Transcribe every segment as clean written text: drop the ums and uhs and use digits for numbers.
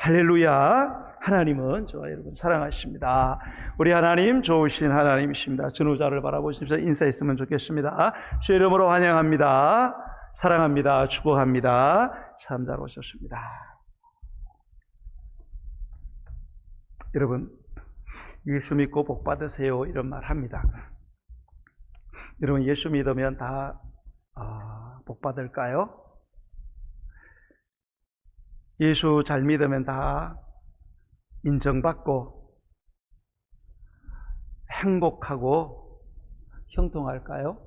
할렐루야. 하나님은 저와 여러분 사랑하십니다. 우리 하나님 좋으신 하나님이십니다. 전후자를 바라보시면서 인사했으면 좋겠습니다. 주의 이름으로 환영합니다. 사랑합니다. 축복합니다. 참 잘 오셨습니다. 여러분, 예수 믿고 복 받으세요 이런 말 합니다. 여러분, 예수 믿으면 다 복 받을까요? 예수 잘 믿으면 다 인정받고 행복하고 형통할까요?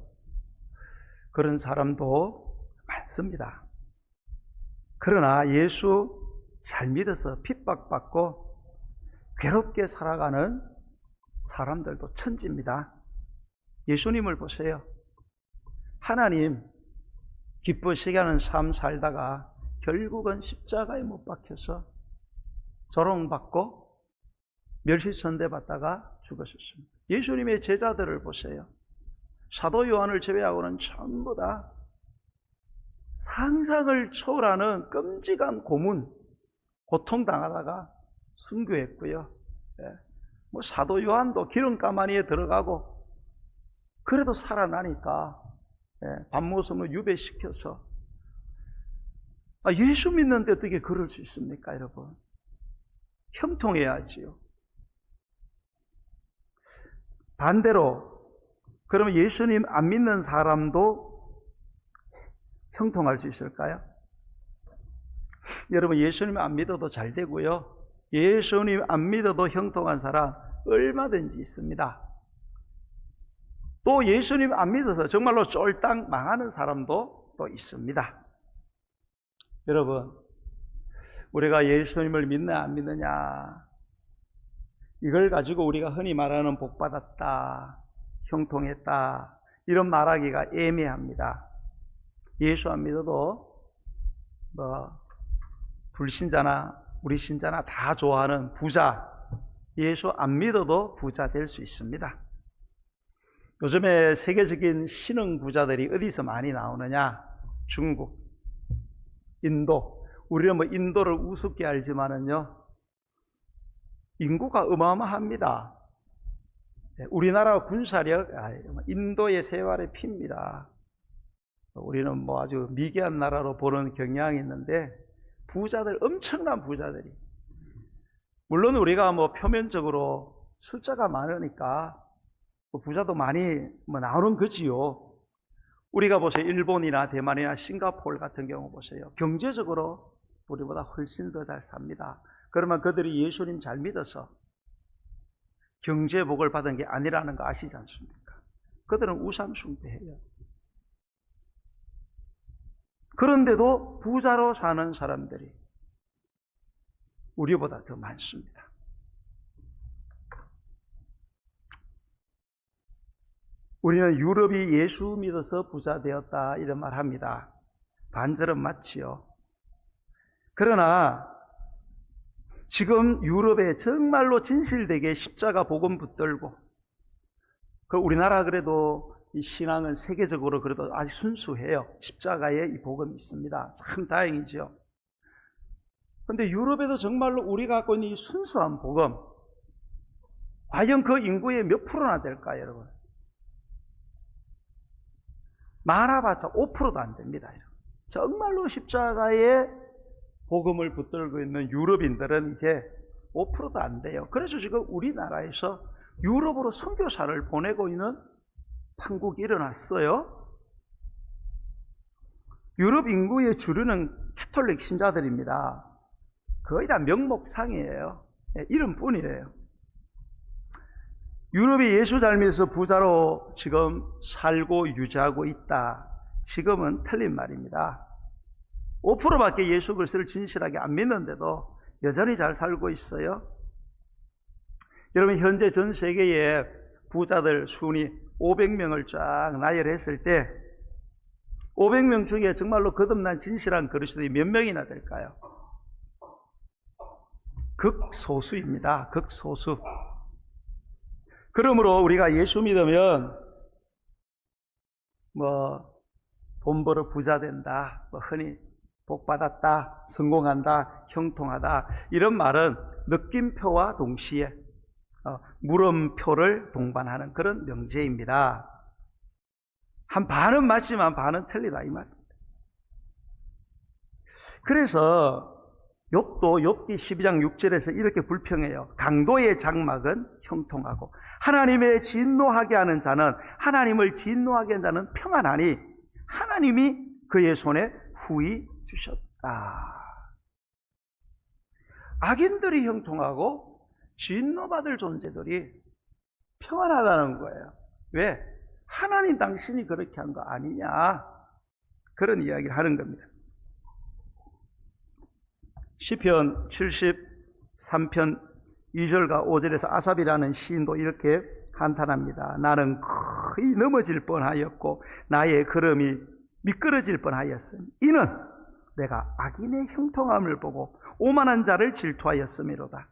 그런 사람도 많습니다. 그러나 예수 잘 믿어서 핍박받고 괴롭게 살아가는 사람들도 천지입니다. 예수님을 보세요. 하나님 기쁘시게 하는 삶 살다가 결국은 십자가에 못 박혀서 조롱받고 멸시천대받다가 죽으셨습니다. 예수님의 제자들을 보세요. 사도 요한을 제외하고는 전부 다 상상을 초월하는 끔찍한 고문, 고통당하다가 순교했고요. 사도 요한도 기름가마니에 들어가고 그래도 살아나니까 밤모섬을 유배시켜서 예수 믿는데 어떻게 그럴 수 있습니까, 여러분? 형통해야지요. 반대로 그러면 예수님 안 믿는 사람도 형통할 수 있을까요? 여러분, 예수님 안 믿어도 잘 되고요. 예수님 안 믿어도 형통한 사람 얼마든지 있습니다. 또 예수님 안 믿어서 정말로 쫄딱 망하는 사람도 또 있습니다. 여러분, 우리가 예수님을 믿느냐 안 믿느냐, 이걸 가지고 우리가 흔히 말하는 복받았다, 형통했다, 이런 말하기가 애매합니다. 예수 안 믿어도 불신자나 우리 신자나 다 좋아하는 부자, 예수 안 믿어도 부자 될 수 있습니다. 요즘에 세계적인 신흥 부자들이 어디서 많이 나오느냐? 중국, 인도. 우리는 인도를 우습게 알지만은요, 인구가 어마어마합니다. 우리나라 군사력, 인도의 세활의 피입니다. 우리는 아주 미개한 나라로 보는 경향이 있는데, 부자들, 엄청난 부자들이. 물론 우리가 표면적으로 숫자가 많으니까 부자도 많이 나오는 거지요. 우리가 보세요. 일본이나 대만이나 싱가포르 같은 경우 보세요. 경제적으로 우리보다 훨씬 더 잘 삽니다. 그러면 그들이 예수님 잘 믿어서 경제복을 받은 게 아니라는 거 아시지 않습니까? 그들은 우상 숭배해요. 그런데도 부자로 사는 사람들이 우리보다 더 많습니다. 우리는 유럽이 예수 믿어서 부자 되었다 이런 말 합니다. 반절은 맞지요. 그러나 지금 유럽에 정말로 진실되게 십자가 복음 붙들고, 우리나라 그래도 이 신앙은 세계적으로 그래도 아주 순수해요. 십자가에 이 복음이 있습니다. 참 다행이죠. 그런데 유럽에도 정말로 우리가 갖고 있는 이 순수한 복음, 과연 그 인구의 몇 프로나 될까요, 여러분? 많아봤자 5%도 안 됩니다. 정말로 십자가에 복음을 붙들고 있는 유럽인들은 이제 5%도 안 돼요. 그래서 지금 우리나라에서 유럽으로 선교사를 보내고 있는 판국이 일어났어요. 유럽 인구의 주류는 캐톨릭 신자들입니다. 거의 다 명목상이에요. 이름뿐이에요. 유럽이 예수 잘 믿어서 부자로 지금 살고 유지하고 있다. 지금은 틀린 말입니다. 5%밖에 예수 그리스도를 진실하게 안 믿는데도 여전히 잘 살고 있어요. 여러분, 현재 전 세계의 부자들 순위 500명을 쫙 나열했을 때 500명 중에 정말로 거듭난 진실한 그리스도인이 몇 명이나 될까요? 극소수입니다. 극소수. 그러므로 우리가 예수 믿으면 돈 벌어 부자 된다, 흔히 복받았다, 성공한다, 형통하다, 이런 말은 느낌표와 동시에 물음표를 동반하는 그런 명제입니다. 한 반은 맞지만 반은 틀리다 이 말입니다. 그래서 욥기 12장 6절에서 이렇게 불평해요. 강도의 장막은 형통하고 하나님의 진노하게 하는 자는, 하나님을 진노하게 하는 자는 평안하니 하나님이 그의 손에 후히 주셨다. 악인들이 형통하고 진노받을 존재들이 평안하다는 거예요. 왜? 하나님 당신이 그렇게 한 거 아니냐, 그런 이야기를 하는 겁니다. 시편 73편 2절과 5절에서 아삽이라는 시인도 이렇게 한탄합니다. 나는 거의 넘어질 뻔하였고 나의 걸음이 미끄러질 뻔하였으니 이는 내가 악인의 형통함을 보고 오만한 자를 질투하였음이로다.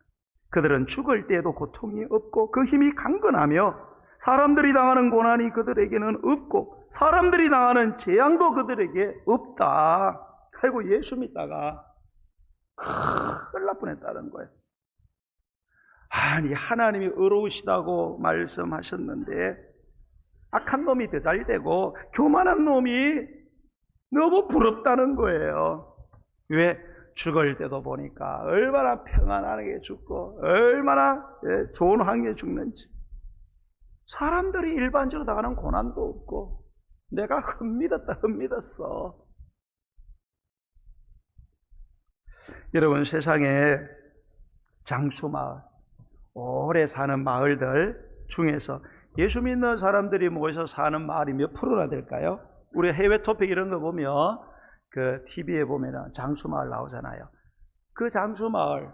그들은 죽을 때에도 고통이 없고 그 힘이 강건하며 사람들이 당하는 고난이 그들에게는 없고 사람들이 당하는 재앙도 그들에게 없다. 아이고, 예수 믿다가 큰일 날 뻔했다는 거예요. 아니, 하나님이 의로우시다고 말씀하셨는데 악한 놈이 더 잘 되고 교만한 놈이 너무 부럽다는 거예요. 왜? 죽을 때도 보니까 얼마나 평안하게 죽고 얼마나 좋은 환경에 죽는지. 사람들이 일반적으로 당하는 고난도 없고 내가 흠믿었어. 여러분, 세상에 장수마을, 오래 사는 마을들 중에서 예수 믿는 사람들이 모여서 사는 마을이 몇 프로나 될까요? 우리 해외 토픽 이런 거 보면 그 TV에 보면은 장수마을 나오잖아요. 그 장수마을,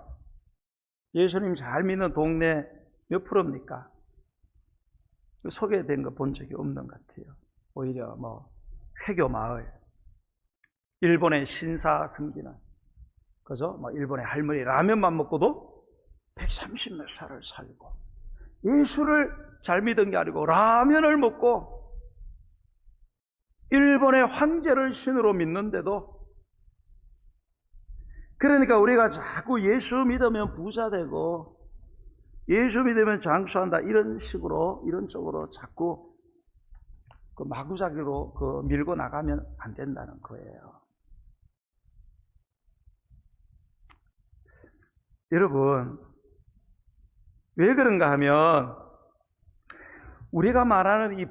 예수님 잘 믿는 동네 몇 프로입니까? 소개된 거 본 적이 없는 것 같아요. 오히려 회교마을, 일본의 신사 섬기는, 그죠? 일본의 할머니 라면만 먹고도 130몇 살을 살고, 예수를 잘 믿은 게 아니고 라면을 먹고 일본의 황제를 신으로 믿는데도, 그러니까 우리가 자꾸 예수 믿으면 부자 되고 예수 믿으면 장수한다, 이런 식으로, 이런 쪽으로 자꾸 마구잡이로 밀고 나가면 안 된다는 거예요. 여러분, 왜 그런가 하면 우리가 말하는 이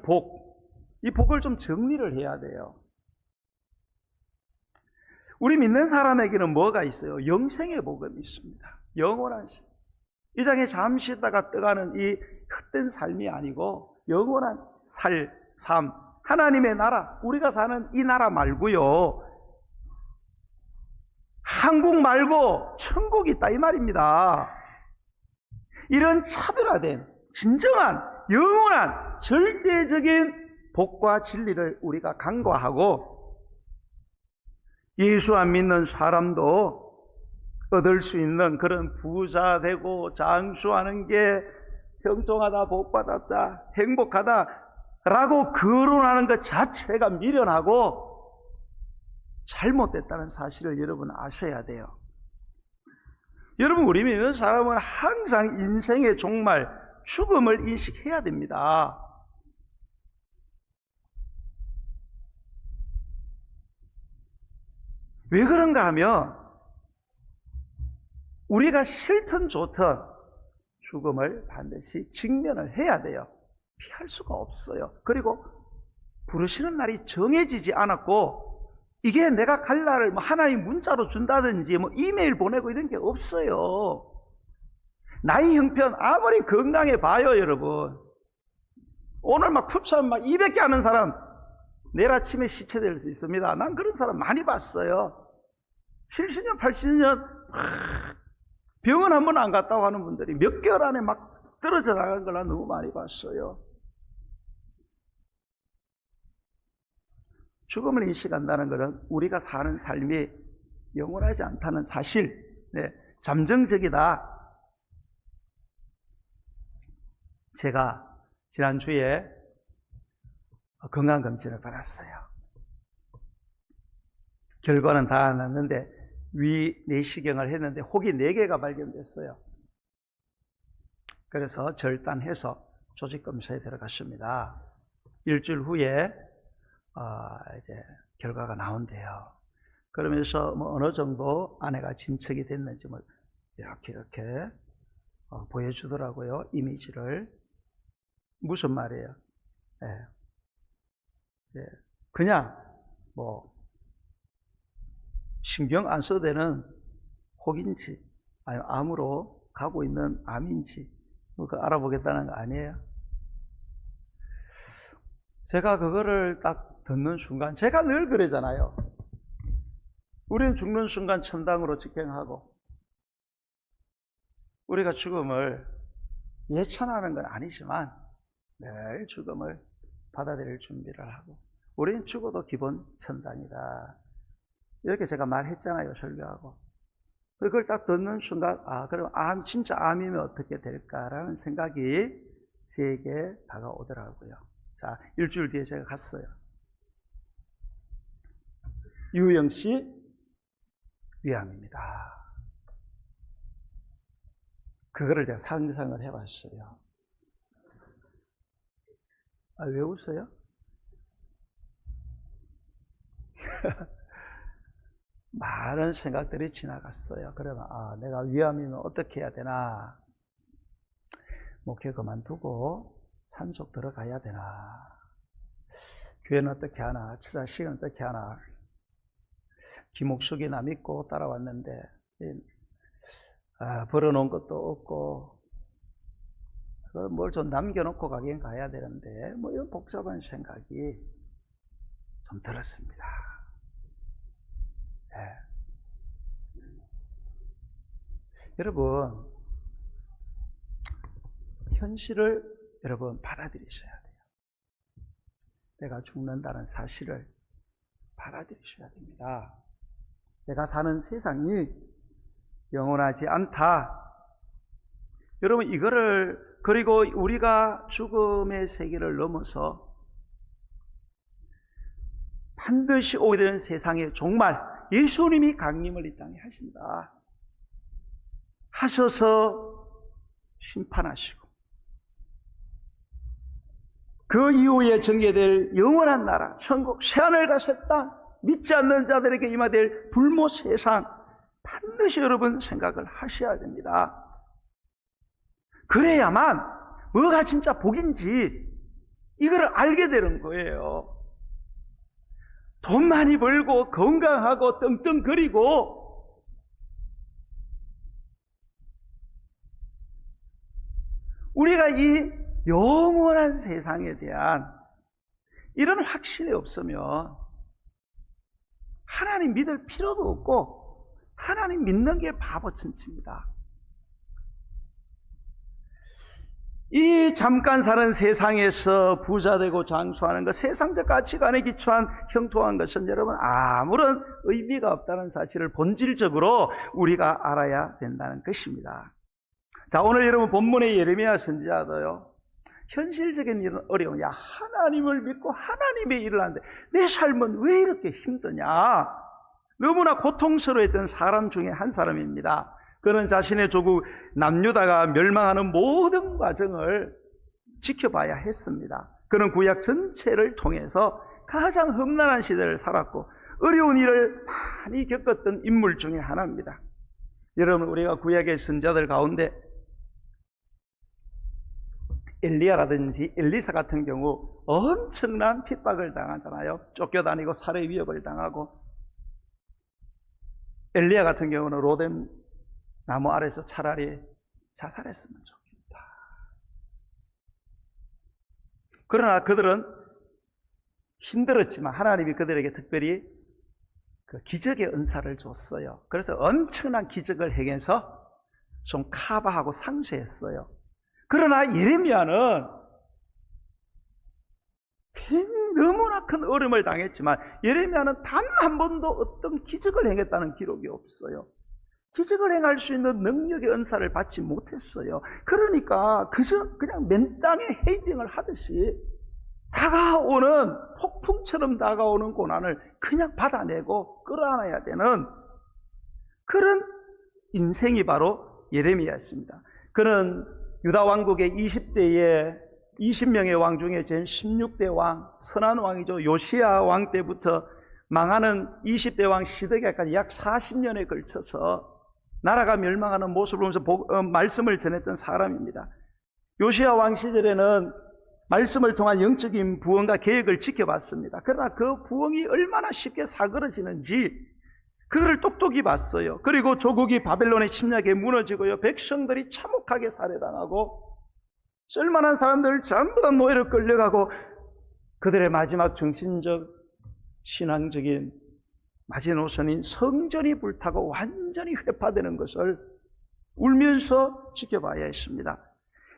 복을 좀 정리를 해야 돼요. 우리 믿는 사람에게는 뭐가 있어요? 영생의 복은 있습니다. 영원한 삶. 이 땅에 잠시 있다가 떠가는 이 헛된 삶이 아니고 영원한 삶, 하나님의 나라, 우리가 사는 이 나라 말고요, 한국 말고 천국이 있다 이 말입니다. 이런 차별화된 진정한 영원한 절대적인 복과 진리를 우리가 간과하고 예수 안 믿는 사람도 얻을 수 있는 그런 부자 되고 장수하는 게 형통하다, 복받았다, 행복하다라고 거론하는 것 자체가 미련하고 잘못됐다는 사실을 여러분 아셔야 돼요. 여러분, 우리 믿는 사람은 항상 인생의 종말, 죽음을 인식해야 됩니다. 왜 그런가 하면 우리가 싫든 좋든 죽음을 반드시 직면을 해야 돼요. 피할 수가 없어요. 그리고 부르시는 날이 정해지지 않았고 이게 내가 갈 날을 하나님 문자로 준다든지 이메일 보내고 이런 게 없어요. 나이 형편 아무리 건강해 봐요, 여러분. 오늘 푸처 200개 하는 사람 내일 아침에 시체될 수 있습니다. 난 그런 사람 많이 봤어요. 70년, 80년 병원 한 번 안 갔다고 하는 분들이 몇 개월 안에 떨어져 나간 걸 난 너무 많이 봤어요. 죽음을 인식한다는 것은 우리가 사는 삶이 영원하지 않다는 사실, 잠정적이다. 제가 지난주에 건강검진을 받았어요. 결과는 다 났는데 위 내시경을 했는데 혹이 4개가 발견됐어요. 그래서 절단해서 조직검사에 들어갔습니다. 일주일 후에 이제 결과가 나온대요. 그러면서 뭐 어느 정도 아내가 진척이 됐는지 뭐 이렇게 보여주더라고요. 이미지를. 무슨 말이에요? 이제 그냥 뭐 신경 안 써도 되는 혹인지 아니면 암으로 가고 있는 암인지 그거 알아보겠다는 거 아니에요? 제가 그거를 딱 듣는 순간, 제가 늘 그러잖아요. 우리는 죽는 순간 천당으로 직행하고 우리가 죽음을 예천하는 건 아니지만 늘 죽음을 받아들일 준비를 하고 우리는 죽어도 기본 천당이다. 이렇게 제가 말했잖아요. 설교하고. 그걸 딱 듣는 순간 그럼 진짜 암이면 어떻게 될까라는 생각이 제게 다가오더라고요. 자, 일주일 뒤에 제가 갔어요. 유영 씨 위암입니다. 그거를 제가 상상을 해봤어요. 왜 웃어요? 많은 생각들이 지나갔어요. 그러면 내가 위암이면 어떻게 해야 되나? 목회 그만두고 산속 들어가야 되나? 교회는 어떻게 하나? 처자식은 어떻게 하나? 김옥숙이나 믿고 따라왔는데 벌어놓은 것도 없고 뭘 좀 남겨놓고 가긴 가야 되는데 뭐 이런 복잡한 생각이 좀 들었습니다. 여러분, 현실을 여러분 받아들이셔야 돼요. 내가 죽는다는 사실을 받아들이셔야 됩니다. 내가 사는 세상이 영원하지 않다. 여러분, 이거를, 그리고 우리가 죽음의 세계를 넘어서 반드시 오게 되는 세상에 정말 예수님이 강림을 이 땅에 하신다. 하셔서 심판하시고 그 이후에 전개될 영원한 나라, 천국, 새하늘과 새 땅, 믿지 않는 자들에게 임하될 불모 세상 반드시 여러분 생각을 하셔야 됩니다. 그래야만 뭐가 진짜 복인지 이걸 알게 되는 거예요. 돈 많이 벌고 건강하고 떵떵거리고 우리가 이 영원한 세상에 대한 이런 확신이 없으면 하나님 믿을 필요도 없고 하나님 믿는 게 바보 천치입니다. 이 잠깐 사는 세상에서 부자되고 장수하는 것, 세상적 가치관에 기초한 형통한 것은 여러분 아무런 의미가 없다는 사실을 본질적으로 우리가 알아야 된다는 것입니다. 자, 오늘 여러분 본문의 예레미야 선지자도요, 현실적인 이런 어려움, 하나님을 믿고 하나님의 일을 하는데 내 삶은 왜 이렇게 힘드냐? 너무나 고통스러워했던 사람 중에 한 사람입니다. 그는 자신의 조국 남유다가 멸망하는 모든 과정을 지켜봐야 했습니다. 그는 구약 전체를 통해서 가장 험난한 시대를 살았고 어려운 일을 많이 겪었던 인물 중에 하나입니다. 여러분, 우리가 구약의 선자들 가운데 엘리야라든지 엘리사 같은 경우 엄청난 핍박을 당하잖아요. 쫓겨다니고 살해 위협을 당하고, 엘리야 같은 경우는 로뎀 나무 아래서 차라리 자살했으면 좋겠다. 그러나 그들은 힘들었지만 하나님이 그들에게 특별히 그 기적의 은사를 줬어요. 그래서 엄청난 기적을 행해서 좀 커버하고 상쇄했어요. 그러나 예레미야는 너무나 큰 어려움을 당했지만 예레미야는 단 한 번도 어떤 기적을 행했다는 기록이 없어요. 기적을 행할 수 있는 능력의 은사를 받지 못했어요. 그러니까 그냥 맨 땅에 헤딩을 하듯이 다가오는 폭풍처럼 다가오는 고난을 그냥 받아내고 끌어안아야 되는 그런 인생이 바로 예레미야였습니다. 그는 유다 왕국의 20대에 20명의 왕 중에 제일 16대 왕, 선한 왕이죠. 요시야 왕 때부터 망하는 20대 왕 시드기야까지 약 40년에 걸쳐서 나라가 멸망하는 모습을 보면서 말씀을 전했던 사람입니다. 요시야 왕 시절에는 말씀을 통한 영적인 부흥과 계획을 지켜봤습니다. 그러나 그 부흥이 얼마나 쉽게 사그러지는지 그거를 똑똑히 봤어요. 그리고 조국이 바벨론의 침략에 무너지고요, 백성들이 참혹하게 살해당하고 쓸만한 사람들 전부 다 노예로 끌려가고 그들의 마지막 정신적 신앙적인 마지노선인 성전이 불타고 완전히 회파되는 것을 울면서 지켜봐야 했습니다.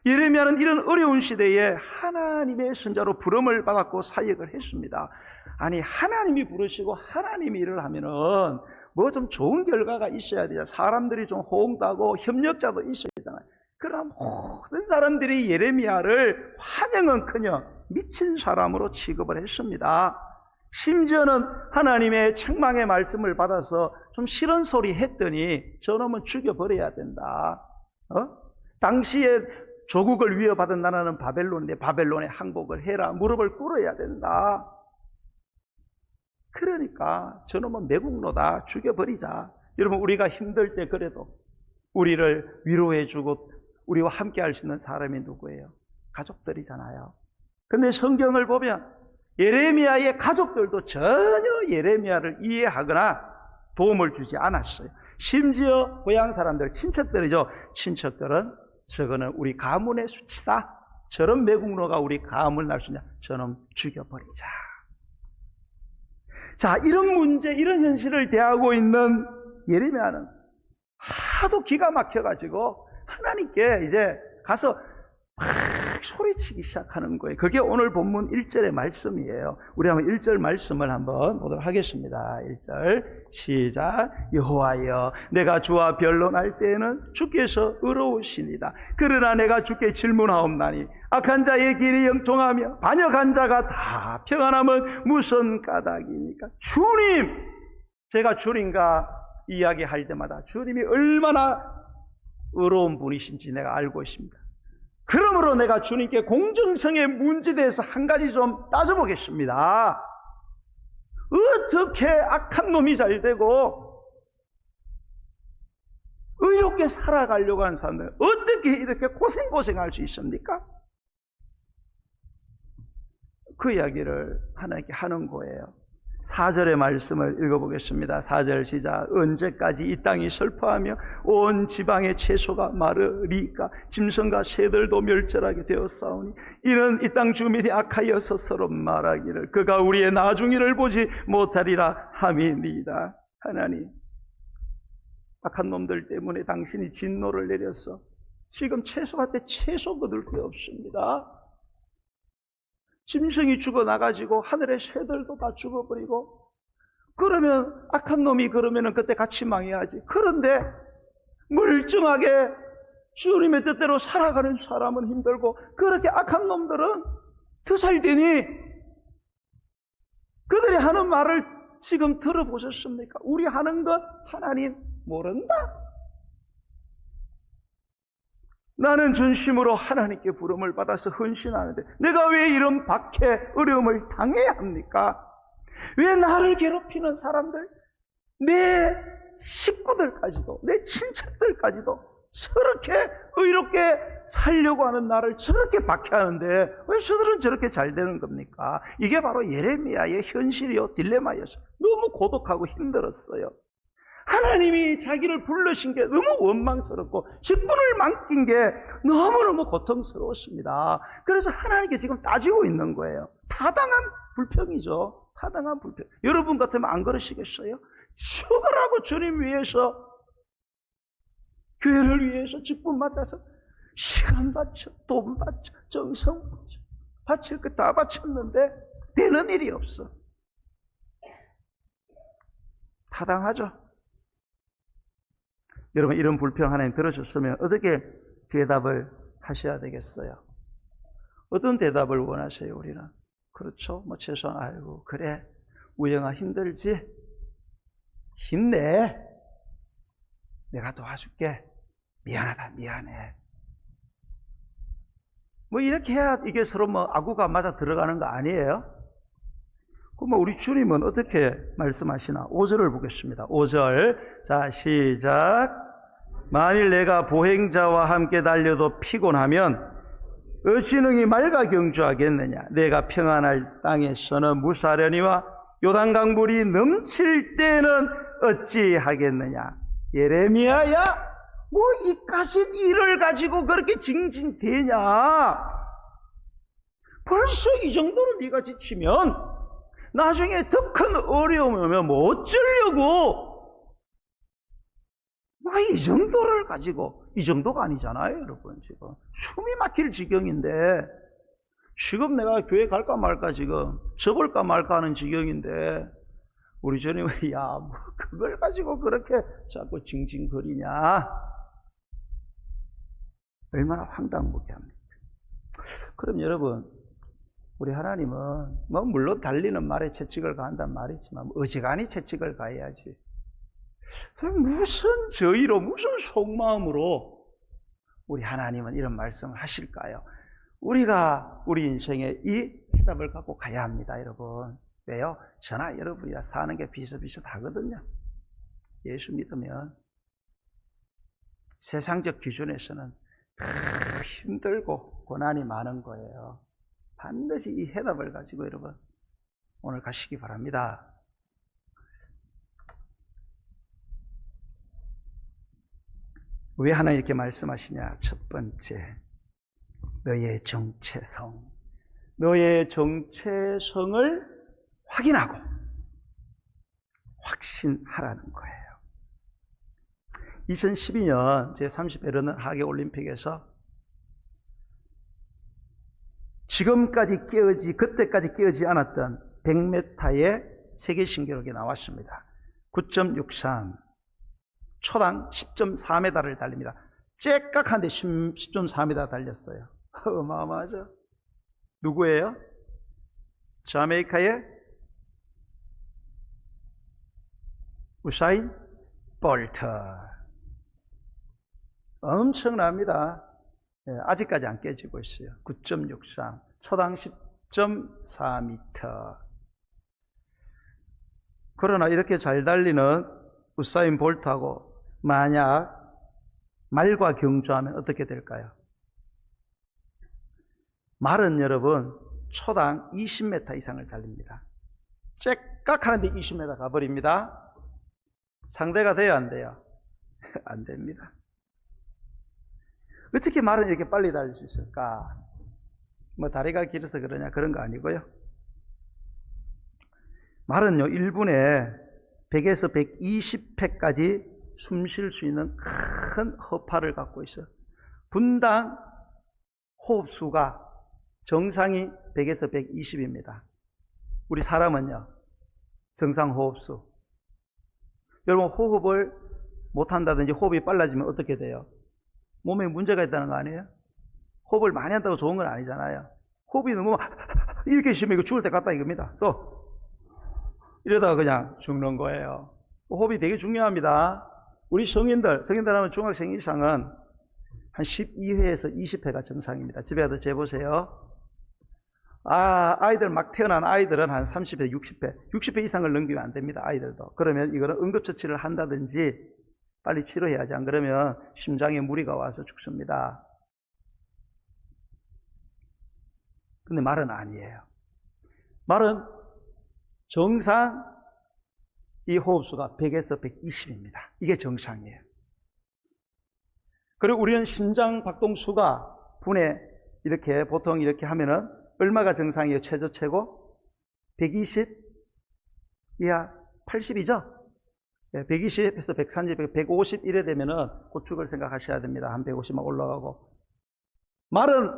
예레미야는 이런 어려운 시대에 하나님의 선자로 부름을 받았고 사역을 했습니다. 아니, 하나님이 부르시고 하나님이 일을 하면은 뭐 좀 좋은 결과가 있어야 되잖아요. 사람들이 좀 호응도 하고 협력자도 있어야 되잖아요. 그러나 모든 사람들이 예레미야를 환영은커녕 미친 사람으로 취급을 했습니다. 심지어는 하나님의 책망의 말씀을 받아서 좀 싫은 소리 했더니 저놈은 죽여버려야 된다. 당시에 조국을 위협받은 나라는 바벨론인데 바벨론에 항복을 해라. 무릎을 꿇어야 된다. 그러니까 저놈은 매국노다. 죽여버리자. 여러분, 우리가 힘들 때 그래도 우리를 위로해주고 우리와 함께 할 수 있는 사람이 누구예요? 가족들이잖아요. 근데 성경을 보면 예레미야의 가족들도 전혀 예레미야를 이해하거나 도움을 주지 않았어요. 심지어 고향 사람들, 친척들이죠. 친척들은 저거는 우리 가문의 수치다. 저런 매국노가 우리 가문을 날 수 있냐. 저놈 죽여버리자. 자, 이런 문제, 이런 현실을 대하고 있는 예레미야는 하도 기가 막혀가지고 하나님께 이제 가서 막 소리치기 시작하는 거예요. 그게 오늘 본문 1절의 말씀이에요. 우리 한번 1절 말씀을 한번 보도록 하겠습니다. 1절 시작. 여호와여, 내가 주와 변론할 때에는 주께서 의로우시니다. 그러나 내가 주께 질문하옵나니 악한 자의 길이 영통하며 반역한 자가 다 평안함은 무슨 까닭입니까? 주님, 제가 주님과 이야기할 때마다 주님이 얼마나 의로운 분이신지 내가 알고 있습니다. 그러므로 내가 주님께 공정성의 문제에 대해서 한 가지 좀 따져보겠습니다. 어떻게 악한 놈이 잘 되고 의롭게 살아가려고 하는 사람들 어떻게 이렇게 고생할 수 있습니까? 그 이야기를 하나님께 하는 거예요. 4절의 말씀을 읽어보겠습니다. 4절 시작. 언제까지 이 땅이 슬퍼하며 온 지방의 채소가 마르리까? 짐승과 새들도 멸절하게 되었사오니 이는 이 땅 주민이 악하여서 서로 말하기를 그가 우리의 나중일을 보지 못하리라 함이니이다. 하나님, 악한 놈들 때문에 당신이 진노를 내려서 지금 채소밭에 채소 거둘 게 없습니다. 짐승이 죽어나가지고 하늘의 새들도 다 죽어버리고, 그러면 악한 놈이 그러면은 그때 같이 망해야지. 그런데 멀쩡하게 주님의 뜻대로 살아가는 사람은 힘들고 그렇게 악한 놈들은 더 잘 되니 그들이 하는 말을 지금 들어보셨습니까? 우리 하는 것 하나님 모른다. 나는 전심으로 하나님께 부름을 받아서 헌신하는데 내가 왜 이런 박해, 어려움을 당해야 합니까? 왜 나를 괴롭히는 사람들, 내 식구들까지도, 내 친척들까지도 저렇게 의롭게 살려고 하는 나를 저렇게 박해하는데 왜 저들은 저렇게 잘 되는 겁니까? 이게 바로 예레미야의 현실이요, 딜레마였어요. 너무 고독하고 힘들었어요. 하나님이 자기를 부르신 게 너무 원망스럽고 직분을 맡긴 게 너무너무 고통스러웠습니다. 그래서 하나님께 지금 따지고 있는 거예요. 타당한 불평이죠. 타당한 불평. 여러분 같으면 안 그러시겠어요? 죽으라고 주님 위해서, 교회를 위해서 직분 맡아서 시간 바쳐, 돈 바쳐, 정성 바쳐, 바칠 거 다 바쳤는데 되는 일이 없어. 타당하죠? 여러분, 이런 불평 하나님 들으셨으면 어떻게 대답을 하셔야 되겠어요? 어떤 대답을 원하세요, 우리는? 그렇죠. 뭐 최소한 아이고 그래 우영아 힘들지? 힘내. 내가 도와줄게. 미안하다 미안해. 뭐 이렇게 해야 이게 서로 뭐 아구가 맞아 들어가는 거 아니에요? 그럼 우리 주님은 어떻게 말씀하시나? 5절을 보겠습니다. 5절. 자, 시작. 만일 내가 보행자와 함께 달려도 피곤하면 어찌 능히 맑아 경주하겠느냐? 내가 평안할 땅에서는 무사려니와 요단강 물이 넘칠 때는 어찌하겠느냐? 예레미야야, 뭐 이까짓 일을 가지고 그렇게 징징대냐? 벌써 이 정도로 네가 지치면 나중에 더 큰 어려움이 오면 뭐 어쩌려고? 이 정도를 가지고, 이 정도가 아니잖아요, 여러분, 지금. 숨이 막힐 지경인데, 지금 내가 교회 갈까 말까 지금, 접을까 말까 하는 지경인데, 우리 주님은, 야, 뭐, 그걸 가지고 그렇게 자꾸 징징거리냐? 얼마나 황당무계 합니까? 그럼 여러분, 우리 하나님은, 뭐, 물론 달리는 말에 채찍을 가한단 말이지만, 어지간히 채찍을 가해야지. 무슨 저희로, 무슨 속마음으로 우리 하나님은 이런 말씀을 하실까요? 우리가 우리 인생에 이 해답을 갖고 가야 합니다, 여러분. 왜요? 저나 여러분이야 사는 게 비슷비슷하거든요. 예수 믿으면 세상적 기준에서는 힘들고 고난이 많은 거예요. 반드시 이 해답을 가지고 여러분 오늘 가시기 바랍니다. 왜 하나님 이렇게 말씀하시냐? 첫 번째, 너의 정체성. 너의 정체성을 확인하고 확신하라는 거예요. 2012년 제30회 런던 하계올림픽에서 그때까지 깨어지 않았던 100m의 세계 신기록이 나왔습니다. 9.63. 초당 10.4m를 달립니다. 째깍한데 10.4m 달렸어요. 어마어마하죠? 누구예요? 자메이카의 우사인 볼트. 엄청납니다. 아직까지 안 깨지고 있어요. 9.63. 초당 10.4m. 그러나 이렇게 잘 달리는 우사인 볼트하고 만약 말과 경주하면 어떻게 될까요? 말은 여러분 초당 20m 이상을 달립니다. 째깍 하는데 20m 가버립니다. 상대가 돼요, 안 돼요? 안 됩니다. 어떻게 말은 이렇게 빨리 달릴 수 있을까? 뭐 다리가 길어서 그러냐 그런 거 아니고요. 말은요 1분에 100에서 120회까지 숨 쉴 수 있는 큰 허파를 갖고 있어요. 분당 호흡수가 정상이 100에서 120입니다. 우리 사람은요 정상 호흡수. 여러분 호흡을 못한다든지 호흡이 빨라지면 어떻게 돼요? 몸에 문제가 있다는 거 아니에요? 호흡을 많이 한다고 좋은 건 아니잖아요. 호흡이 너무 이렇게 심해 이거 죽을 때 같다 이겁니다. 또 이러다가 그냥 죽는 거예요. 호흡이 되게 중요합니다. 우리 성인들 하면 중학생 이상은 한 12회에서 20회가 정상입니다. 집에 가서 재보세요. 아이들 막 태어난 아이들은 한 30회, 60회 이상을 넘기면 안 됩니다. 아이들도. 그러면 이거는 응급처치를 한다든지 빨리 치료해야지. 안 그러면 심장에 무리가 와서 죽습니다. 근데 말은 아니에요. 말은 정상 이 호흡수가 100에서 120입니다. 이게 정상이에요. 그리고 우리는 심장 박동수가 분에 이렇게 보통 이렇게 하면은 얼마가 정상이에요? 최고? 120 이하 80이죠? 120에서 130, 150 이래 되면은 고축을 생각하셔야 됩니다. 한 150만 올라가고. 말은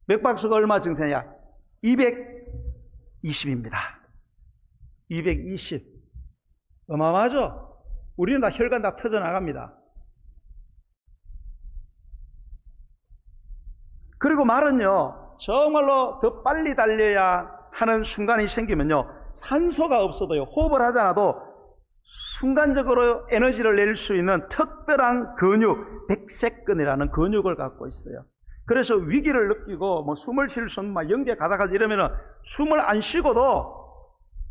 맥박수가 얼마 정상이야? 220입니다. 220. 어마어마하죠? 우리는 다 혈관 다 터져 나갑니다. 그리고 말은요, 정말로 더 빨리 달려야 하는 순간이 생기면요, 산소가 없어도요, 호흡을 하지 않아도 순간적으로 에너지를 낼 수 있는 특별한 근육, 백색근이라는 근육을 갖고 있어요. 그래서 위기를 느끼고 뭐 숨을 쉴 수 없는 막 연계 가다가 이러면은 숨을 안 쉬고도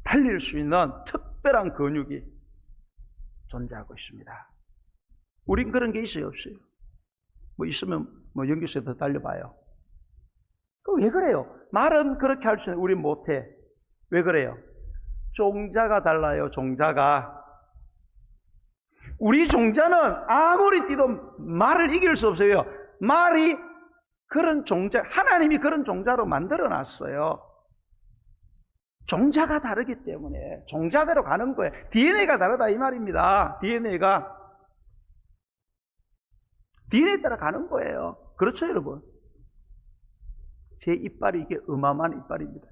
달릴 수 있는 특별한 근육이 존재하고 있습니다. 우린 그런 게 있어요, 없어요? 뭐 있으면 뭐 연기소에 더 달려봐요. 왜 그래요? 말은 그렇게 할 수 있는데 우린 못해. 왜 그래요? 종자가 달라요, 종자가. 우리 종자는 아무리 뛰도 말을 이길 수 없어요. 말이 그런 종자, 하나님이 그런 종자로 만들어 놨어요. 종자가 다르기 때문에 종자대로 가는 거예요. DNA가 다르다 이 말입니다. DNA에 따라 가는 거예요. 그렇죠, 여러분? 제 이빨이 이게 어마어마한 이빨입니다.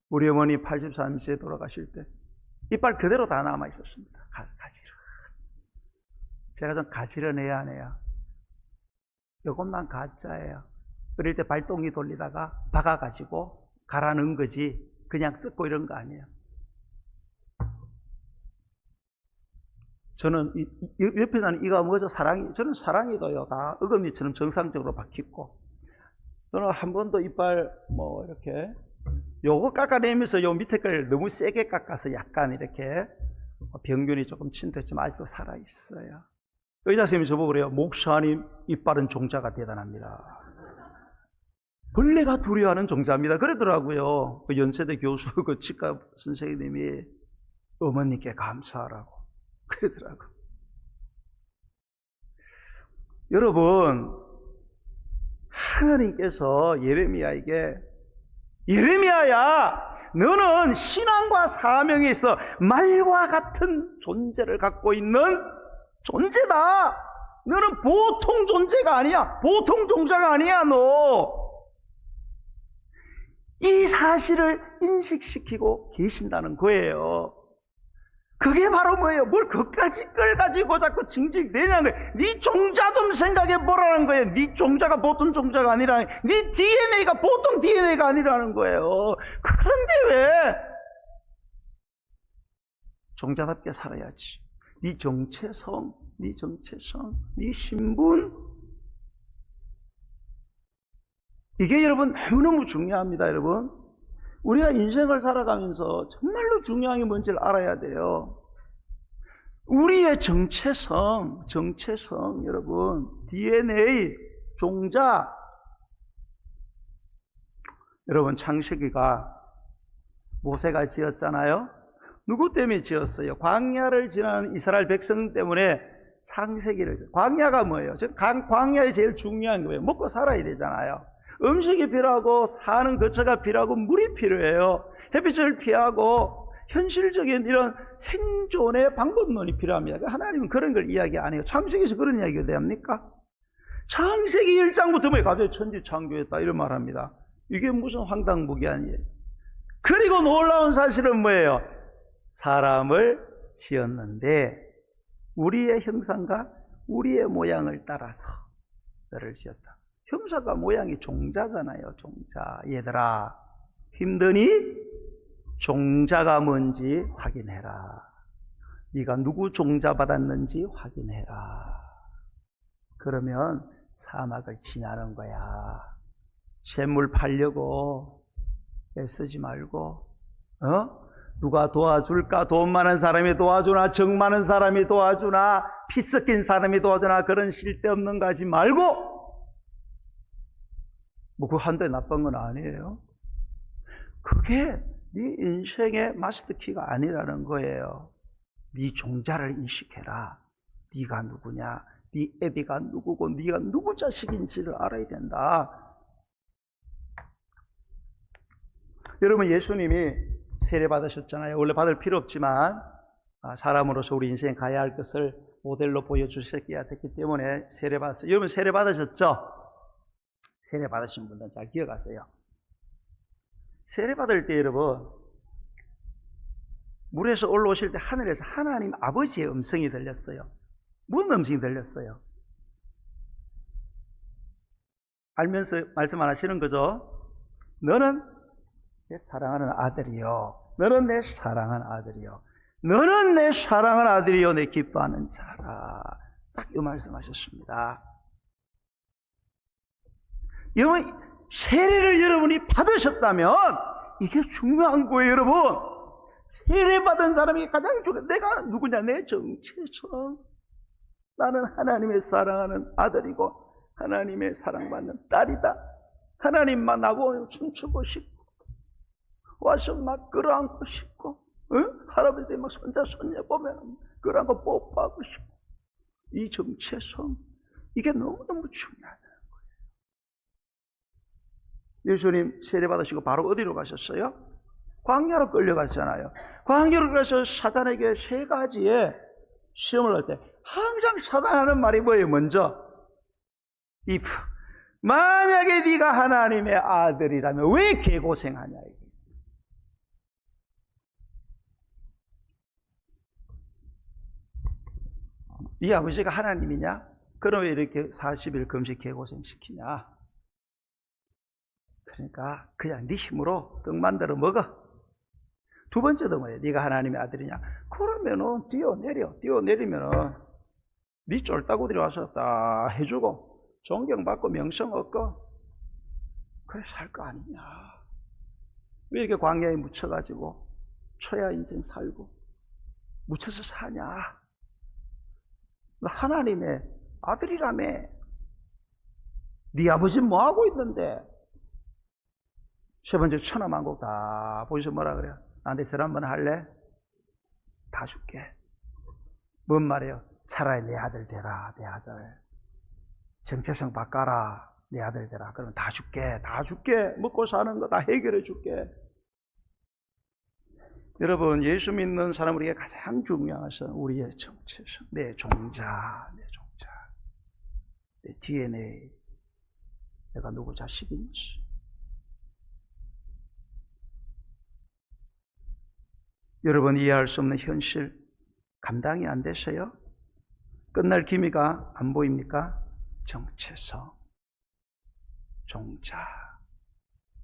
우리 어머니 83세에 돌아가실 때 이빨 그대로 다 남아 있었습니다. 가지런. 제가 좀 가지런해야 하네요. 이것만 가짜예요. 어릴 때 발동이 돌리다가 박아가지고 갈아 넣은 거지 그냥 썩고 이런 거 아니에요. 저는 옆에서 하는 이가 뭐죠? 저는 사랑이도요. 다 어금니처럼 정상적으로 박혔고, 저는 한 번도 이빨 뭐 이렇게 요거 깎아내면서 요 밑에 걸 너무 세게 깎아서 약간 이렇게 병균이 조금 침투했지만 아직도 살아있어요. 의사 선생님이 저보고 그래요. 목사님 이빨은 종자가 대단합니다. 벌레가 두려워하는 종자입니다. 그러더라고요. 그 연세대 교수 그 치과 선생님이 어머니께 감사하라고 그러더라고요. 여러분, 하나님께서 예레미야야, 너는 신앙과 사명에 있어 말과 같은 존재를 갖고 있는 존재다. 너는 보통 존재가 아니야. 보통 종자가 아니야, 너. 이 사실을 인식시키고 계신다는 거예요. 그게 바로 뭐예요? 뭘 그까짓 걸 가지고 자꾸 징징대냐는 거예요. 네 종자 좀 생각해 보라는 거예요. 네 종자가 보통 종자가 아니라, 네 DNA가 보통 DNA가 아니라는 거예요. 그런데 왜? 종자답게 살아야지. 네 정체성, 네 신분, 이게 여러분 너무너무 중요합니다, 여러분. 우리가 인생을 살아가면서 정말로 중요한 게 뭔지를 알아야 돼요. 우리의 정체성, 여러분, DNA, 종자. 여러분, 창세기가 모세가 지었잖아요. 누구 때문에 지었어요? 광야를 지나는 이스라엘 백성 때문에 창세기를 지었어요. 광야가 뭐예요? 광야에 제일 중요한 거예요. 먹고 살아야 되잖아요. 음식이 필요하고 사는 거처가 필요하고 물이 필요해요. 햇빛을 피하고 현실적인 이런 생존의 방법론이 필요합니다. 하나님은 그런 걸 이야기 안 해요. 창세기에서 그런 이야기가 됩니까? 창세기 1장부터 뭐 갑자기 천지 창조했다 이런 말 합니다. 이게 무슨 황당무계아니에요. 그리고 놀라운 사실은 뭐예요? 사람을 지었는데 우리의 형상과 우리의 모양을 따라서 너를 지었다. 형사가 모양이 종자잖아요. 종자. 얘들아, 힘드니 종자가 뭔지 확인해라. 네가 누구 종자 받았는지 확인해라. 그러면 사막을 지나는 거야. 샘물 팔려고 애쓰지 말고, 누가 도와줄까? 돈 많은 사람이 도와주나, 정 많은 사람이 도와주나, 피 섞인 사람이 도와주나, 그런 쓸데없는 거 하지 말고, 뭐 그거 한데 나쁜 건 아니에요. 그게 네 인생의 마스터키가 아니라는 거예요. 네 종자를 인식해라. 네가 누구냐, 네 애비가 누구고 네가 누구 자식인지를 알아야 된다. 여러분, 예수님이 세례 받으셨잖아요. 원래 받을 필요 없지만 사람으로서 우리 인생 가야 할 것을 모델로 보여주셨기야 됐기 때문에 세례 받았어요. 여러분 세례 받으셨죠? 세례 받으신 분들은 잘 기억하세요. 세례 받을 때 여러분, 물에서 올라오실 때 하늘에서 하나님 아버지의 음성이 들렸어요. 무슨 음성이 들렸어요? 알면서 말씀 안 하시는 거죠? 너는 내 사랑하는 아들이요. 너는 내 사랑하는 아들이요. 너는 내 사랑하는 아들이요. 내 기뻐하는 자라. 딱 이 말씀하셨습니다. 여러분, 세례를 여러분이 받으셨다면 이게 중요한 거예요, 여러분. 세례 받은 사람이 가장 중요한, 내가 누구냐? 내 정체성. 나는 하나님의 사랑하는 아들이고 하나님의 사랑받는 딸이다. 하나님만 나보고 춤추고 싶고 와서 막 끌어안고 싶고, 응? 할아버지 막 손자 손녀 보면 끌어안고 뽀뽀하고 싶고, 이 정체성, 이게 너무너무 중요하다는 거예요. 예수님 세례 받으시고 바로 어디로 가셨어요? 광야로 끌려갔잖아요. 광야로 가서 사단에게 세 가지의 시험을 할 때 항상 사단 하는 말이 뭐예요? 먼저 if, 만약에 네가 하나님의 아들이라면 왜 개고생하냐, 이게. 네 아버지가 하나님이냐? 그럼 왜 이렇게 40일 금식 개고생시키냐? 그러니까 그냥 네 힘으로 떡 만들어 먹어. 두 번째도 뭐예요? 네가 하나님의 아들이냐? 그러면은 뛰어내리면은 네 쫄따구들이 와서 다 해주고 존경받고 명성 얻고 그래 살 거 아니냐? 왜 이렇게 광야에 묻혀가지고 초야 인생 살고 묻혀서 사냐? 너 하나님의 아들이라며. 네 아버지는 뭐하고 있는데? 세 번째 천하만국 다 보셔서 뭐라 그래요? 나한테 절 한번 할래? 다 줄게. 뭔 말이에요? 차라리 내 아들 되라, 내 아들. 정체성 바꿔라, 내 아들 되라. 그러면 다 줄게, 다 줄게. 먹고 사는 거 다 해결해 줄게. 여러분, 예수 믿는 사람 우리에게 가장 중요한 것은 우리의 정체성, 내 종자, 내 DNA, 내가 누구 자식인지. 여러분, 이해할 수 없는 현실 감당이 안 되세요? 끝날 기미가 안 보입니까? 정체성, 종자.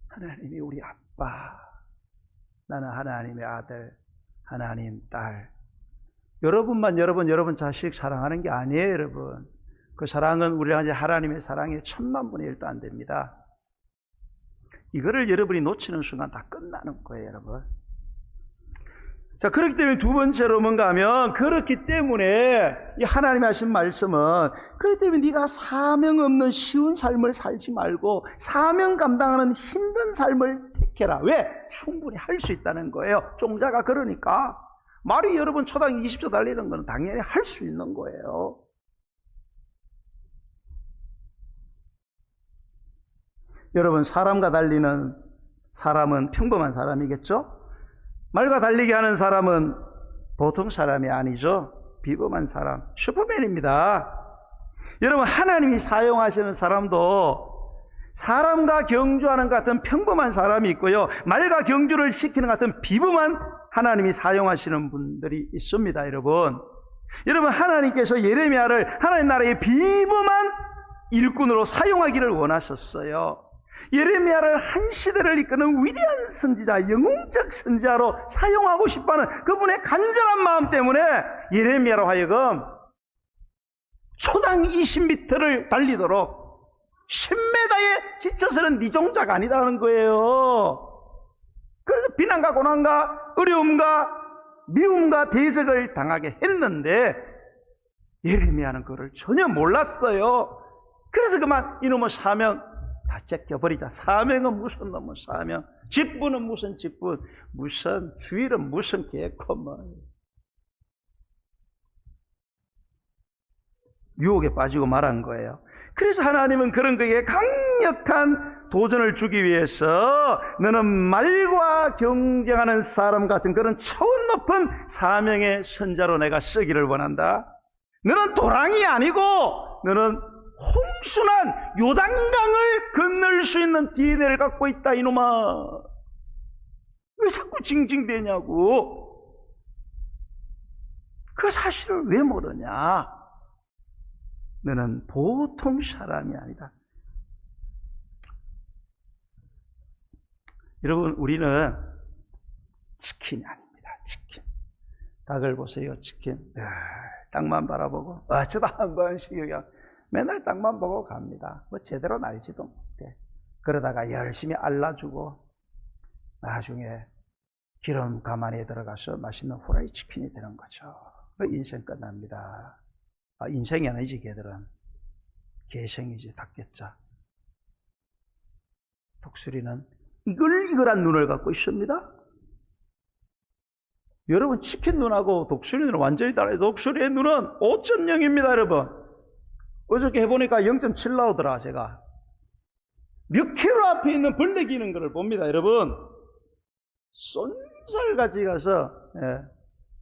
하나님이 우리 아빠, 나는 하나님의 아들, 하나님 딸. 여러분 자식 사랑하는 게 아니에요, 여러분. 그 사랑은 우리가 이제 하나님의 사랑의 1000만분의 1도 안 됩니다. 이거를 여러분이 놓치는 순간 다 끝나는 거예요, 여러분. 자, 그렇기 때문에 두 번째로 뭔가 하면, 그렇기 때문에 이 하나님이 하신 말씀은, 그렇기 때문에 네가 사명 없는 쉬운 삶을 살지 말고 사명 감당하는 힘든 삶을 택해라. 왜? 충분히 할 수 있다는 거예요. 종자가 그러니까. 말이 여러분 초당 20조 달리는 건 당연히 할 수 있는 거예요. 여러분, 사람과 달리는 사람은 평범한 사람이겠죠? 말과 달리게 하는 사람은 보통 사람이 아니죠. 비범한 사람, 슈퍼맨입니다. 여러분, 하나님이 사용하시는 사람도 사람과 경주하는 것 같은 평범한 사람이 있고요, 말과 경주를 시키는 것 같은 비범한 하나님이 사용하시는 분들이 있습니다. 여러분, 하나님께서 예레미야를 하나님 나라의 비범한 일꾼으로 사용하기를 원하셨어요. 예레미야를 한 시대를 이끄는 위대한 선지자, 영웅적 선지자로 사용하고 싶어하는 그분의 간절한 마음 때문에 예레미야로 하여금 초당 20m를 달리도록 10m에 지쳐서는 네 종자가 아니다는 거예요. 그래서 비난과 고난과 어려움과 미움과 대적을 당하게 했는데 예레미야는 그걸 전혀 몰랐어요. 그래서 그만 이놈의 사명 다 째껴버리자. 사명은 무슨 놈의 사명, 직분은 무슨 직분, 무슨 주일은 무슨 개코만. 유혹에 빠지고 말한 거예요. 그래서 하나님은 그런 그에게 강력한 도전을 주기 위해서 너는 말과 경쟁하는 사람 같은 그런 차원 높은 사명의 선자로 내가 쓰기를 원한다. 너는 도랑이 아니고 너는 홍순한 요단강을 건널 수 있는 DNA를 갖고 있다, 이놈아. 왜 자꾸 징징대냐고. 그 사실을 왜 모르냐. 너는 보통 사람이 아니다. 여러분, 우리는 치킨이 아닙니다. 치킨. 닭을 보세요, 치킨. 땅만 바라보고 어쩌다 한 번씩 그냥 맨날 땅만 보고 갑니다. 뭐 제대로 날지도 못해. 그러다가 열심히 알라주고 나중에 기름 가만히 들어가서 맛있는 후라이 치킨이 되는 거죠. 그 인생 끝납니다. 인생이 아니지, 걔들은. 개생이지, 닭개자. 독수리는 이글이글한 눈을 갖고 있습니다. 여러분, 치킨 눈하고 독수리 눈은 완전히 달라요. 독수리의 눈은 5.0입니다, 여러분. 어저께 해보니까 0.7 나오더라, 제가. 몇 킬로 앞에 있는 벌레 기는 것을 봅니다, 여러분. 쏜살같이 가서,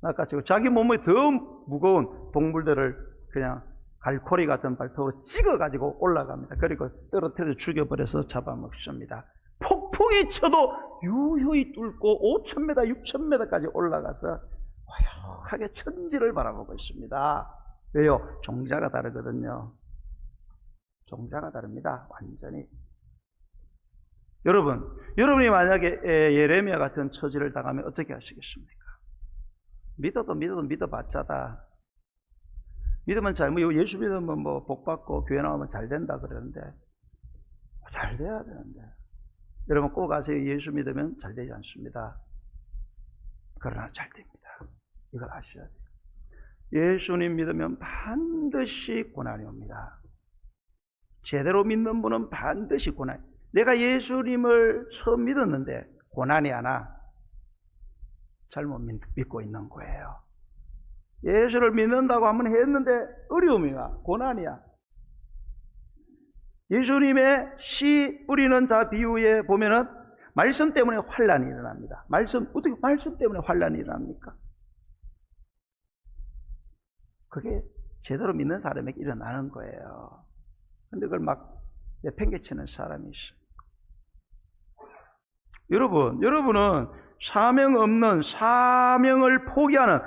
낚아채고 자기 몸에 더 무거운 동물들을 그냥 갈코리 같은 발톱으로 찍어가지고 올라갑니다. 그리고 떨어뜨려 죽여버려서 잡아먹습니다. 폭풍이 쳐도 유유히 뚫고 5,000m, 6,000m까지 올라가서 고요하게 천지를 바라보고 있습니다. 왜요? 종자가 다르거든요. 종자가 다릅니다. 완전히. 여러분이 만약에 예레미야 같은 처지를 당하면 어떻게 하시겠습니까? 믿어도 믿어봤자다. 믿으면 예수 믿으면 뭐 복받고 교회 나오면 잘 된다 그러는데, 잘 돼야 되는데. 여러분 꼭 아세요. 예수 믿으면 잘 되지 않습니다. 그러나 잘 됩니다. 이걸 아셔야 돼요. 예수님 믿으면 반드시 고난이 옵니다. 제대로 믿는 분은 반드시 고난이. 내가 예수님을 처음 믿었는데 고난이 하나 잘못 믿고 있는 거예요. 예수를 믿는다고 한번 했는데 어려움이야, 고난이야. 예수님의 씨 뿌리는 자 비유에 보면은 말씀 때문에 환난이 일어납니다. 어떻게 말씀 때문에 환난이 일어납니까? 그게 제대로 믿는 사람에게 일어나는 거예요. 근데 그걸 막 내팽개치는 사람이 있어요. 여러분은 사명 없는, 사명을 포기하는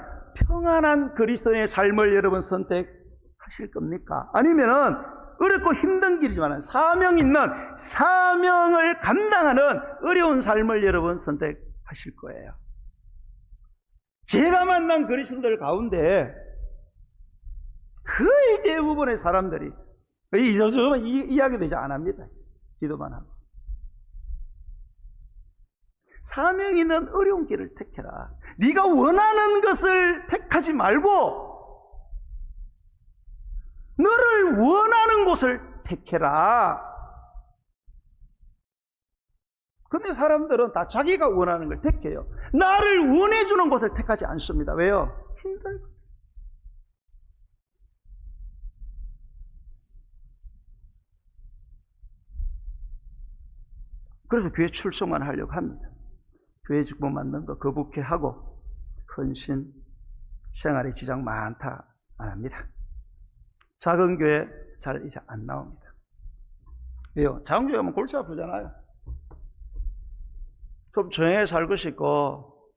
평안한 그리스도인의 삶을 여러분 선택하실 겁니까? 아니면은 어렵고 힘든 길이지만 사명 있는, 사명을 감당하는 어려운 삶을 여러분 선택하실 거예요. 제가 만난 그리스도들 가운데 거의 대부분의 사람들이 이야기 되지 안 합니다. 기도만 하고. 사명 있는 어려운 길을 택해라. 네가 원하는 것을 택하지 말고 너를 원하는 곳을 택해라. 근데 사람들은 다 자기가 원하는 걸 택해요. 나를 원해주는 곳을 택하지 않습니다. 왜요? 힘들거든요. 그래서 교회 출석만 하려고 합니다. 교회 직분 받는 거 거북해하고 헌신 생활에 지장 많다 안 합니다. 작은 교회 잘 이제 안 나옵니다. 왜요? 작은 교회 하면 골치 아프잖아요. 좀 조용히 살고 싶고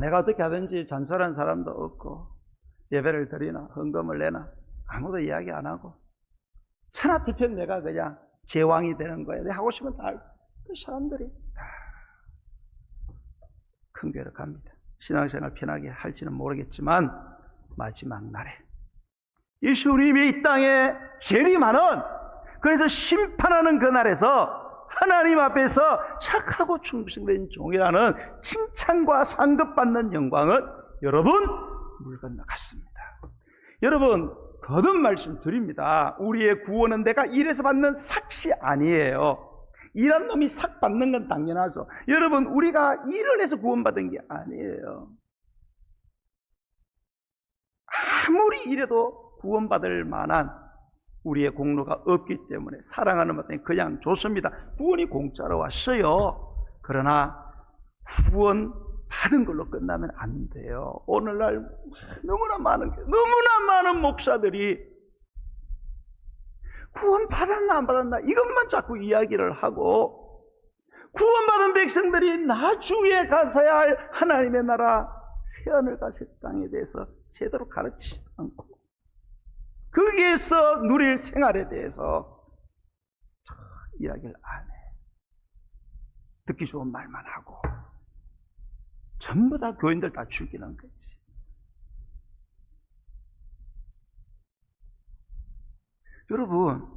내가 어떻게 하든지 잔소리하는 사람도 없고 예배를 드리나 헌금을 내나 아무도 이야기 안 하고 천하태평 내가 그냥 제왕이 되는 거예요. 내가 하고 싶으면 다 하고. 그 사람들이 큰 교회로 갑니다. 신앙생활 편하게 할지는 모르겠지만 마지막 날에 예수님이 이 땅에 재림하는, 그래서 심판하는 그날에서 하나님 앞에서 착하고 충성된 종이라는 칭찬과 상급받는 영광은 여러분 물 건너갔습니다. 여러분 거듭 말씀드립니다. 우리의 구원은 내가 일해서 받는 삭시 아니에요. 일한 놈이 삭 받는 건 당연하죠. 여러분 우리가 일을 해서 구원받은 게 아니에요. 아무리 일해도 구원받을 만한 우리의 공로가 없기 때문에 사랑하는 분한테 그냥 좋습니다. 구원이 공짜로 왔어요. 그러나 구원 받은 걸로 끝나면 안 돼요. 오늘날 너무나 많은 목사들이 구원 받았나 안 받았나 이것만 자꾸 이야기를 하고, 구원받은 백성들이 나중에 가서야 할 하나님의 나라 새하늘과 새 땅에 대해서 제대로 가르치지도 않고 거기에서 누릴 생활에 대해서 이야기를 안 해. 듣기 좋은 말만 하고 전부 다 교인들 다 죽이는 거지. 여러분,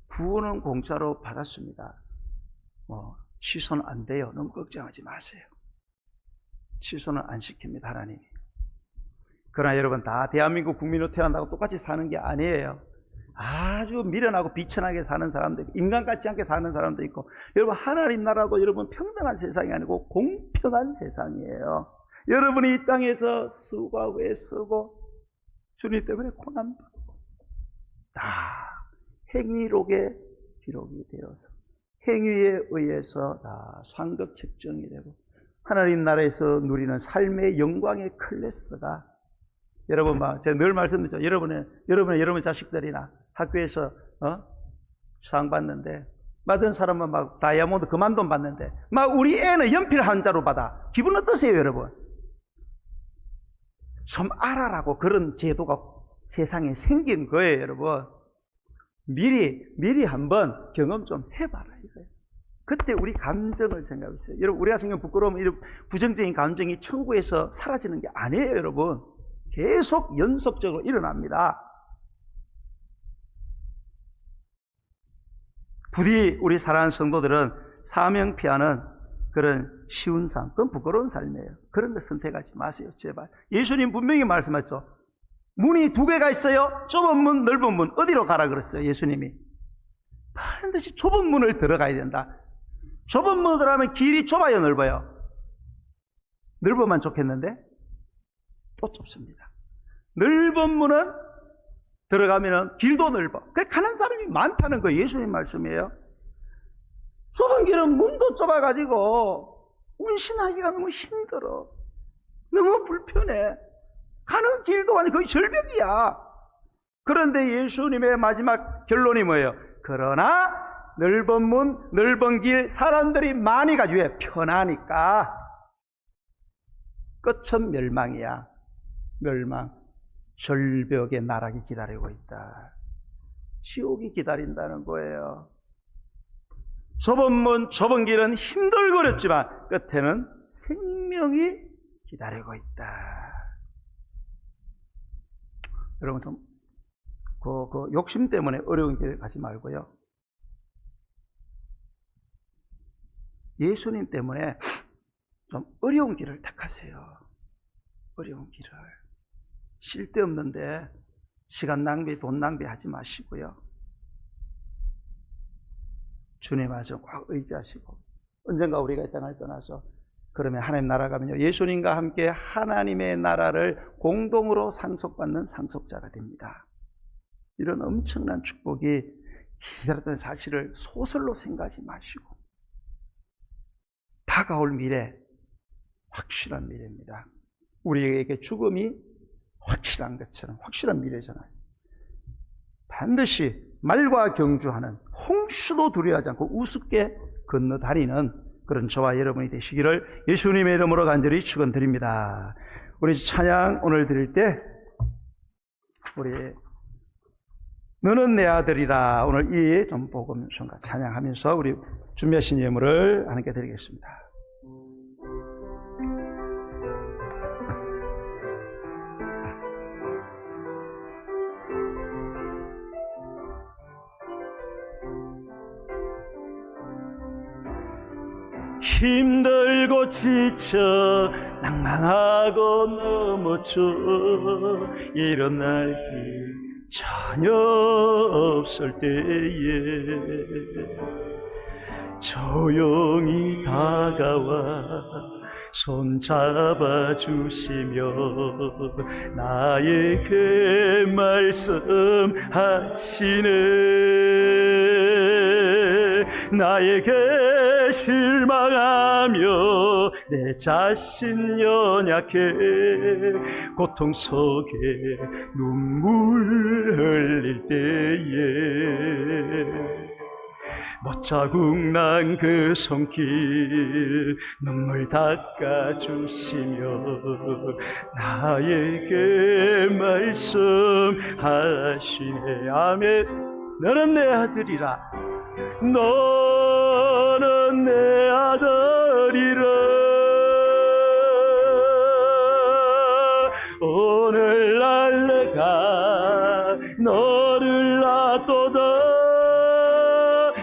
구원은 공짜로 받았습니다. 취소는 안 돼요. 너무 걱정하지 마세요. 취소는 안 시킵니다, 하나님이. 그러나 여러분, 다 대한민국 국민으로 태어난다고 똑같이 사는 게 아니에요. 아주 미련하고 비천하게 사는 사람도 있고, 인간 같지 않게 사는 사람도 있고, 여러분, 하나님 나라도 여러분 평등한 세상이 아니고 공평한 세상이에요. 여러분이 이 땅에서 수고하고 애쓰고 주님 때문에 고난받고 다 행위록에 기록이 되어서 행위에 의해서 다 상급 책정이 되고 하나님 나라에서 누리는 삶의 영광의 클래스가, 여러분, 제가 늘 말씀드리죠. 여러분 자식들이나 학교에서 상 받는데, 받은 사람은 막 다이아몬드 그만 돈 받는데, 막 우리 애는 연필 한 자루 받아. 기분 어떠세요, 여러분? 좀 알아라고 그런 제도가 세상에 생긴 거예요, 여러분. 미리 한번 경험 좀 해봐라, 이거예요. 그때 우리 감정을 생각해보세요. 여러분, 우리가 생각하는 부끄러움, 이런 부정적인 감정이 천국에서 사라지는 게 아니에요, 여러분. 계속 연속적으로 일어납니다. 부디 우리 사랑하는 성도들은 사명 피하는 그런 쉬운 삶, 그건 부끄러운 삶이에요. 그런 거 선택하지 마세요, 제발. 예수님 분명히 말씀하셨죠. 문이 2개가 있어요. 좁은 문, 넓은 문. 어디로 가라 그랬어요, 예수님이. 반드시 좁은 문을 들어가야 된다. 좁은 문으로 들어가면 길이 좁아요, 넓어요? 넓으면 좋겠는데 또 좁습니다. 넓은 문은 들어가면 길도 넓어. 그래 가는 사람이 많다는 거예요. 예수님 말씀이에요. 좁은 길은 문도 좁아가지고 운신하기가 너무 힘들어. 너무 불편해. 가는 길도 아니 거의 절벽이야. 그런데 예수님의 마지막 결론이 뭐예요? 그러나 넓은 문, 넓은 길, 사람들이 많이 가지고 왜? 편하니까. 끝은 멸망이야. 멸망. 절벽의 나락이 기다리고 있다. 지옥이 기다린다는 거예요. 좁은 문, 좁은 길은 힘들거렸지만 끝에는 생명이 기다리고 있다. 여러분 좀 그 욕심 때문에 어려운 길 가지 말고요. 예수님 때문에 좀 어려운 길을 택하세요. 어려운 길을. 쓸데없는데 시간 낭비, 돈 낭비하지 마시고요. 주님 말씀 꽉 의지하시고 언젠가 우리가 이 땅을 떠나서 그러면 하나님 나라 가면요 예수님과 함께 하나님의 나라를 공동으로 상속받는 상속자가 됩니다. 이런 엄청난 축복이 기다렸던 사실을 소설로 생각하지 마시고 다가올 미래, 확실한 미래입니다. 우리에게 죽음이 확실한 것처럼 확실한 미래잖아요. 반드시 말과 경주하는 홍수도 두려워하지 않고 우습게 건너다니는 그런 저와 여러분이 되시기를 예수님의 이름으로 간절히 축원드립니다. 우리 찬양 오늘 드릴 때 우리 너는 내 아들이라 오늘 이 복음 순간 찬양하면서 우리 준비하신 예물을 하나님께 드리겠습니다. 힘들고 지쳐 낭만하고 넘어져 일어날 힘 전혀 없을 때에 조용히 다가와 손잡아 주시며 나에게 말씀하시네. 나에게 실망하며 내 자신 연약해 고통 속에 눈물 흘릴 때에 못자국 난 그 손길 눈물 닦아주시며 나에게 말씀하시네. 아멘. 너는 내 아들이라. 너는 너는 내 아들이라. 오늘날 내가 너를 놔둬도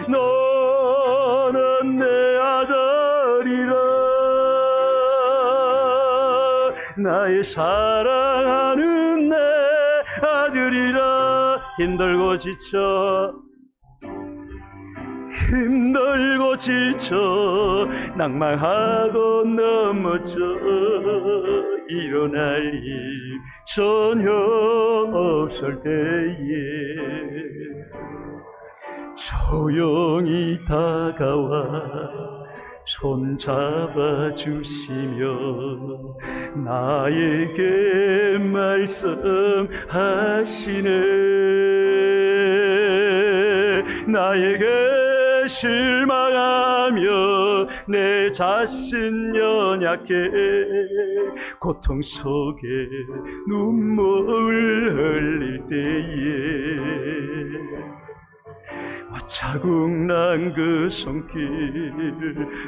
너는 내 아들이라. 나의 사랑하는 내 아들이라. 힘들고 지쳐 낭망하고 넘어져 일어날 일 전혀 없을 때에 조용히 다가와 손잡아 주시며 나에게 말씀하시네. 나에게 실망하며 내 자신 연약해 고통 속에 눈물 흘릴 때에 자국난 그 손길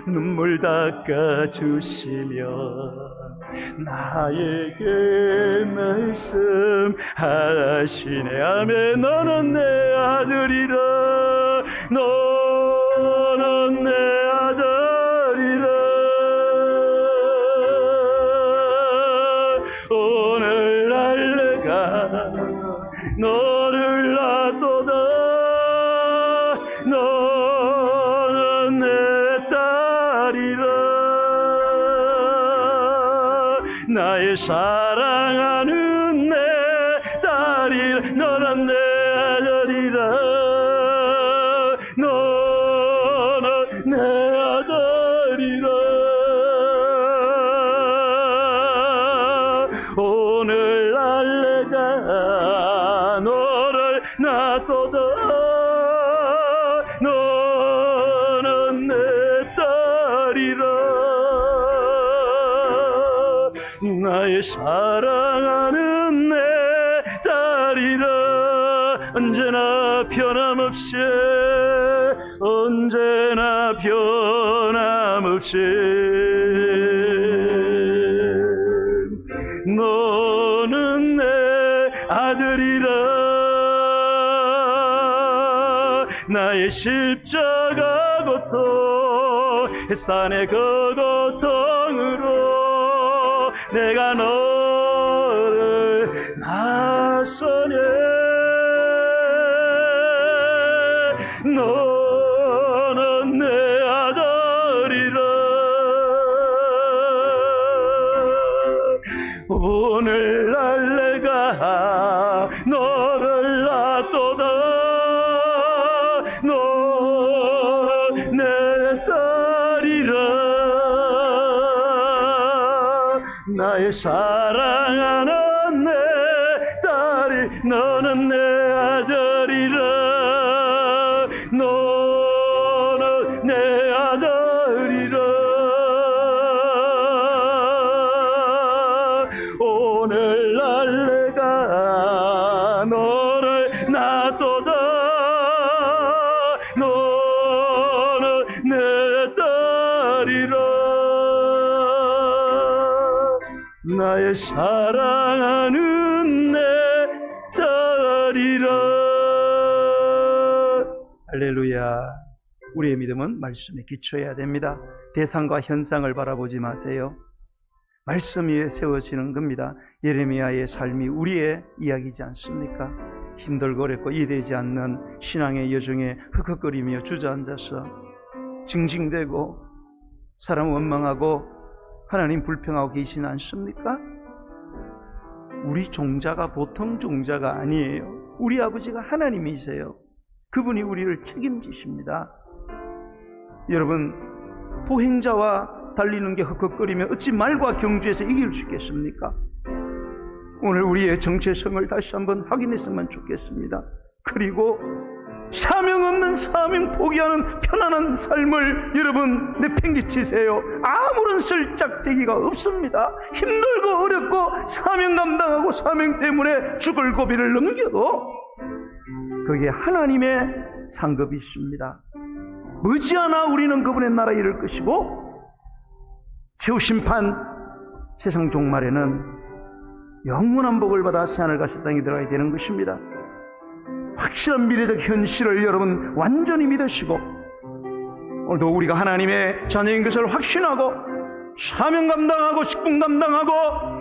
눈물 닦아주시며 나에게 말씀하시네. 아멘. 너는 내 아들이라. 너는 내 아들이라. 오늘날 내가 너를 놔둬도 너는 내 딸이라. 나의 사랑하는 내 딸이라. 너는 내 아들이라. 너는 내 아들이라. 오늘날 내가 너를 놔둬도 너는 내 딸이라. 나의 사랑하는 내 딸이라. 언제나 변함없이 언제나 변함없이 너는 내 아들이라. 나의 십자가 고통 햇산의 그 고통으로 내가 너를 나서네. 너는 내 아들이라. 오늘날 내가 너를 놔둬도 너는 내 딸이라. 나의 사랑하는 내 딸이 너는 내 아들이라. 너는 내 아들이라. 오늘날 내가 너를 놔둬도 너는 내 딸이라. 나의 사랑하는 내 딸이라. 할렐루야. 우리의 믿음은 말씀에 기초해야 됩니다. 대상과 현상을 바라보지 마세요. 말씀 위에 세워지는 겁니다. 예레미야의 삶이 우리의 이야기지 않습니까? 힘들고 어렵고 이해되지 않는 신앙의 여정에 흑흑거리며 주저앉아서 징징대고 사람 원망하고 하나님 불평하고 계시지 않습니까? 우리 종자가 보통 종자가 아니에요. 우리 아버지가 하나님이세요. 그분이 우리를 책임지십니다. 여러분, 보행자와 달리는 게 흑흑거리며 어찌 말과 경주에서 이길 수 있겠습니까? 오늘 우리의 정체성을 다시 한번 확인했으면 좋겠습니다. 그리고 사명 없는 사명 포기하는 편안한 삶을 여러분 내팽개치세요. 아무런 쓸짝대기가 없습니다. 힘들고 어렵고 사명 감당하고 사명 때문에 죽을 고비를 넘겨도 거기에 하나님의 상급이 있습니다. 머지않아 우리는 그분의 나라에 이를 것이고 최후 심판 세상 종말에는 영원한 복을 받아 새하늘과 새 땅에 들어가야 되는 것입니다. 확실한 미래적 현실을 여러분 완전히 믿으시고 오늘도 우리가 하나님의 자녀인 것을 확신하고 사명 감당하고 직분 감당하고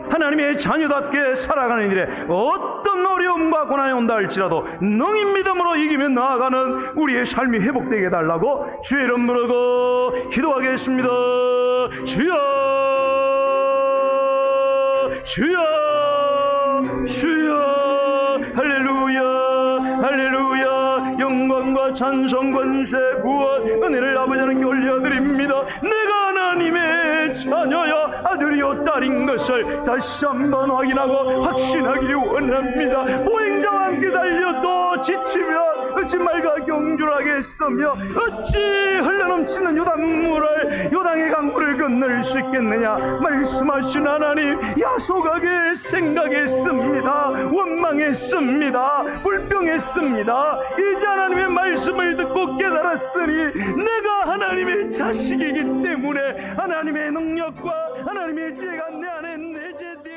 하나님의 자녀답게 살아가는 일에 어떤 어려움과 고난이 온다 할지라도 능히 믿음으로 이기며 나아가는 우리의 삶이 회복되게 해달라고 주의 이름 부르고 기도하겠습니다. 주여 주여 주여 할렐루야 할렐루야 영광과 찬송 권세 구원 은혜를 아버지 하나님께 올려드립니다. 내가 하나님의 자녀여 아들이요 딸인 것을 다시 한번 확인하고 확신하기를 원합니다. 보행자와 함께 달려도 지치면 어찌 말과 경주하겠으며 어찌 흘러넘치는 요단물을 요단의 강물을 건널 수 있겠느냐. 말씀하신 하나님 야속하게 생각했습니다. 원망했습니다. 불평했습니다. 이제 하나님의 말씀을 듣고 깨달았으니 내가 하나님의 자식이기 때문에 하나님의 능력과 하나님의 지혜가 내 안에 내재되어